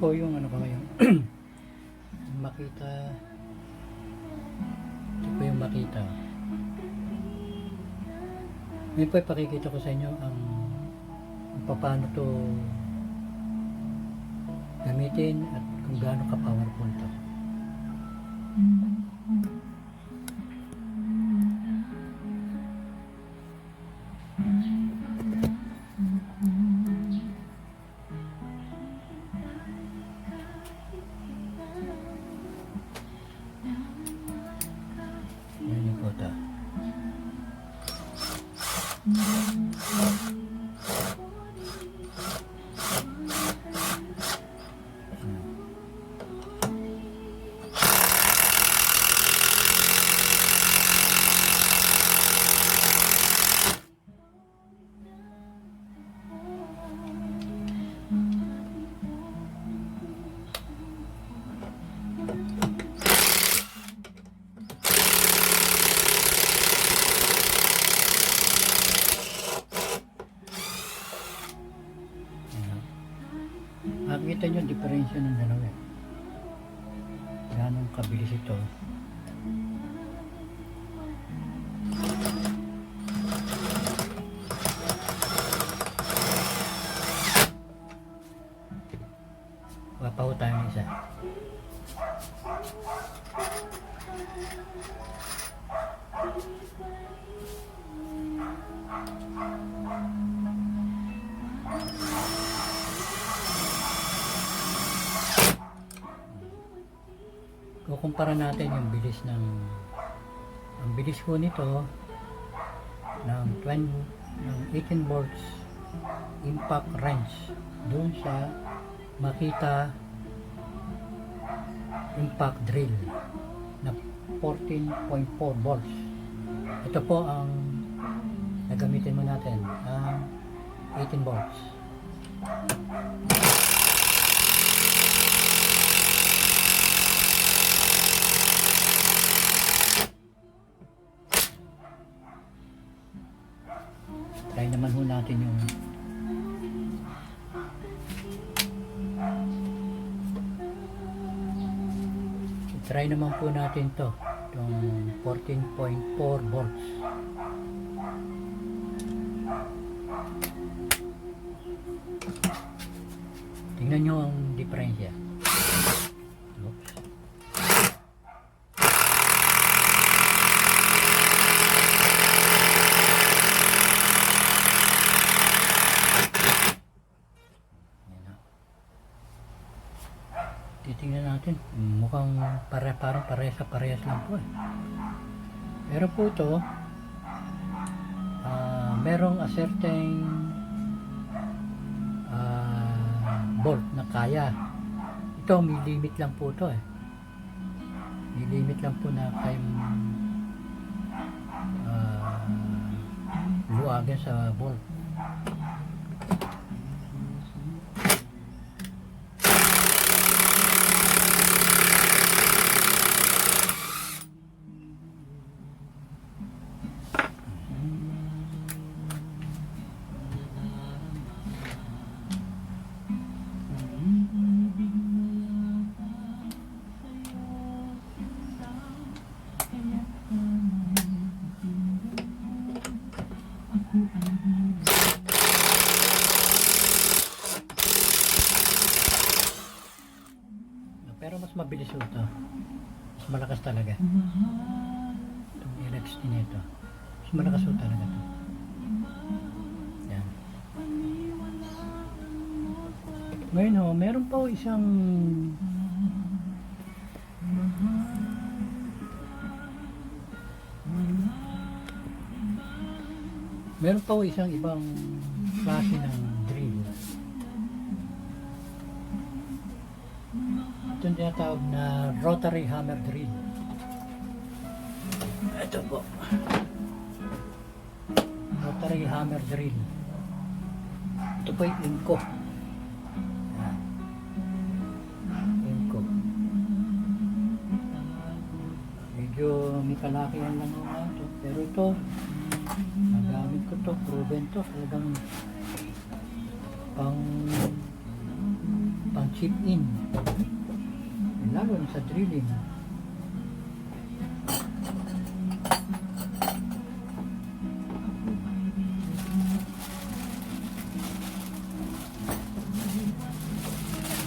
po yung ano ko ngayon. Makita. Ito po yung makita. Ngayon po ipakikita ko sa inyo ang paano to gamitin at kung gaano ka-powerful to. Yan yung kota. Makikita nyo diferensya ng dalawa. Ganong kabilis ito. Wapaw tayo ng isa. Kukumpara natin yung bilis ng ang bilis ko nito ng 18 volts impact wrench doon sa Makita impact drill na 14.4 volts. Ito po ang nagamitin mo natin, ang 18 volts. Try naman ho natin yung try naman po natin to itong 14.4 volts. Tingnan nyo ang diferensya. Oops. Titingnan natin, mukhang parang parehas lang po eh. Pero po ito merong a certain volt na kaya. Ito may limit lang po ito eh. May limit lang po na kayong luwagan sa volt. Pero mas mabilis ito. Mas malakas talaga. Itong LXT nito. Mas malakas ito talaga ito. Yan. Ngayon ho, meron pa isang ibang klase ng drill. Ito yung tinatawag na rotary hammer drill. Ito po. Rotary hammer drill. Ito po yung Inco. Inco. Medyo may kalakihan lang naman ito. Pero ito, nagamit ko to, proven to. Talagang pang pang chip in. Lalo na sa drilling.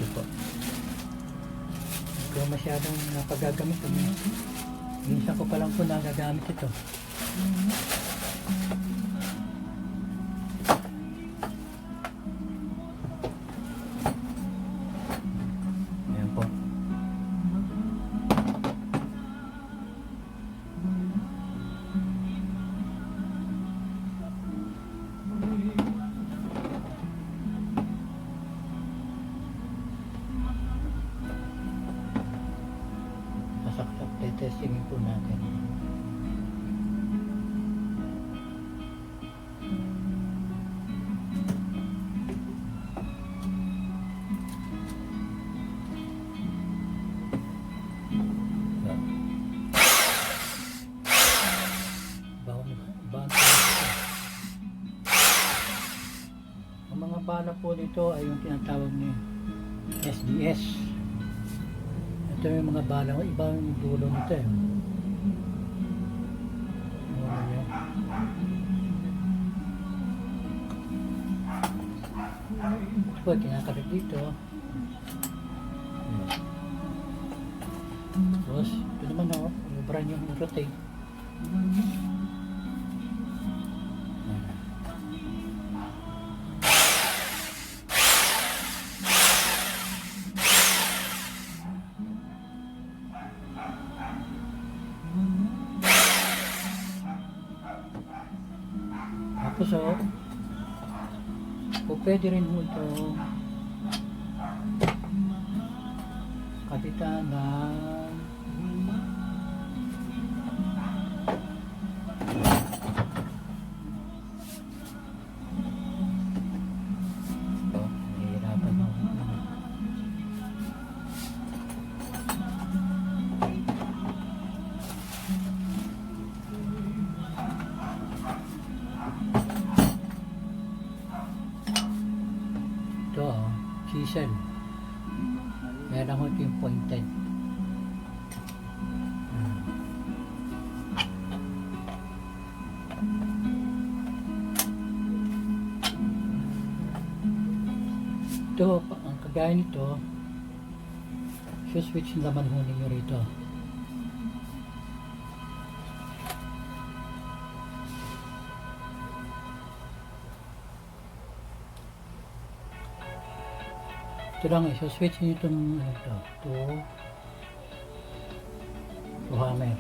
Ito po. Ito masyadong napagagamit. Minsan ko pa lang po nagagamit ito. Ayan po. Sasaksak, testingin po natin. Ang mga bala po nito ay yung tinatawag ni SDS. Ito yung mga bala, ibang dulo nito eh. Ito po, kinakabit dito. Tapos, ito naman o, ubran yung rotate. Tapos o pwede rin mo ito kapitan ng nahihirapan mo. Ito chisel. Meron ako ito yung pointed. Ito, ang kagaya nito, switch naman ho ninyo rito. Ito lang, switch nyo itong to hammer.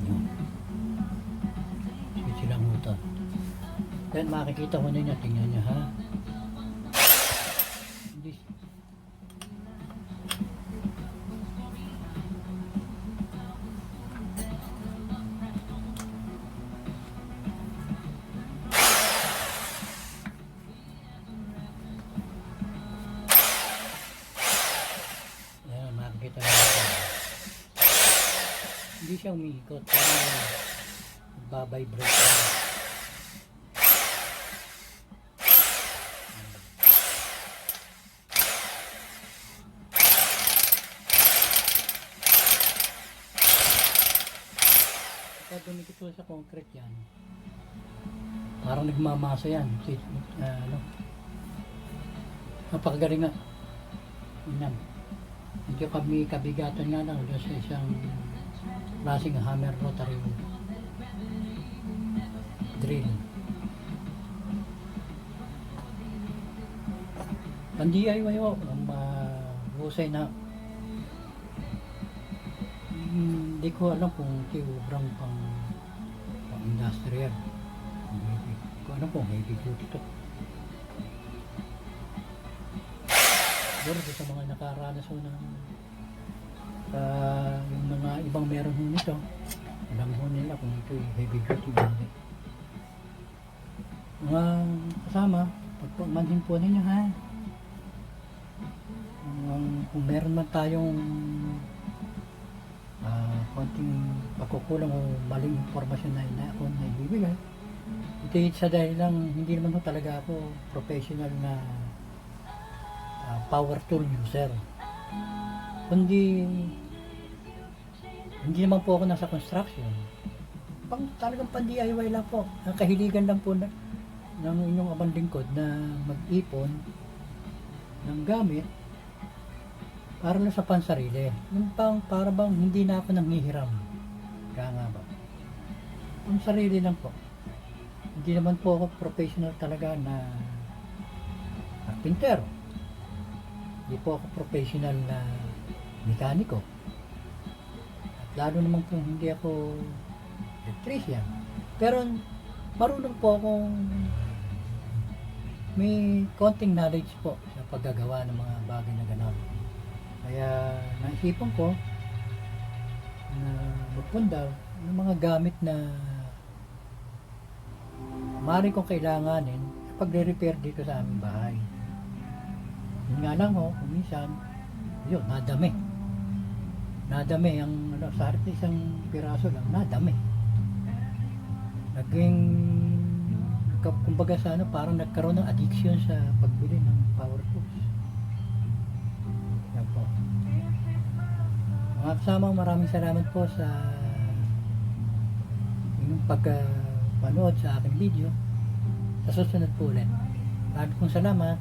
Yun. Switch lang ito. Then makikita mo ninyo, tingnan nyo ha. Hindi. Ayan, makikita mo. Hindi siya umiikot, pero nagbabibrate. Pag dumikit sa concrete yan, parang nagmamasa yan. Napakagaling nga. Yan. Medyo kami kabigatan nga lang doon sa isang klaseng hammer rotary drill. Ang DIY o, ang mahusay na hindi ko alam kung tiubrang pang industrial. Hindi ko alam kung heavy duty to. Siguro sa mga nakaranas ho ng yung mga ibang meron ho nito, alam ho nila kung ito yung heavy duty ba. Mga kasama, pagpamanhin po ninyo ha. Kung meron man tayong konting pagkukulang o maling impormasyon na ako na ibibigay, Ito yung sa dahil lang, hindi naman ho talaga ako professional na power tool user. Kundi, hindi naman po ako nasa construction. Talagang pan DIY lang po. Ang kahiligan lang po ng inyong abang lingkod na mag-ipon ng gamit para lang sa pansarili. Yung para bang hindi na ako nanghihiram. Kaya nga ba? Ang sarili lang po. Hindi naman po ako professional talaga na carpintero. Hindi po ako professional na mekaniko. At lalo naman po hindi ako electrician. Pero marunong po akong may konting knowledge po sa paggagawa ng mga bagay na gano'n. Kaya naisipan ko na magpundaw ng mga gamit na maaari kong kailanganin pagre-repair dito sa aming bahay. Yun nga lang ho, minsan, yun, nadami. Nadami ang sa harap ng isang piraso lang, nadami. Naging kumbaga sa parang nagkaroon ng addiction sa pagbili ng power tools. Yan po. Mga kasama, maraming salamat po sa inyong pagpanood sa aking video. Sa susunod po ulit. Maraming salamat.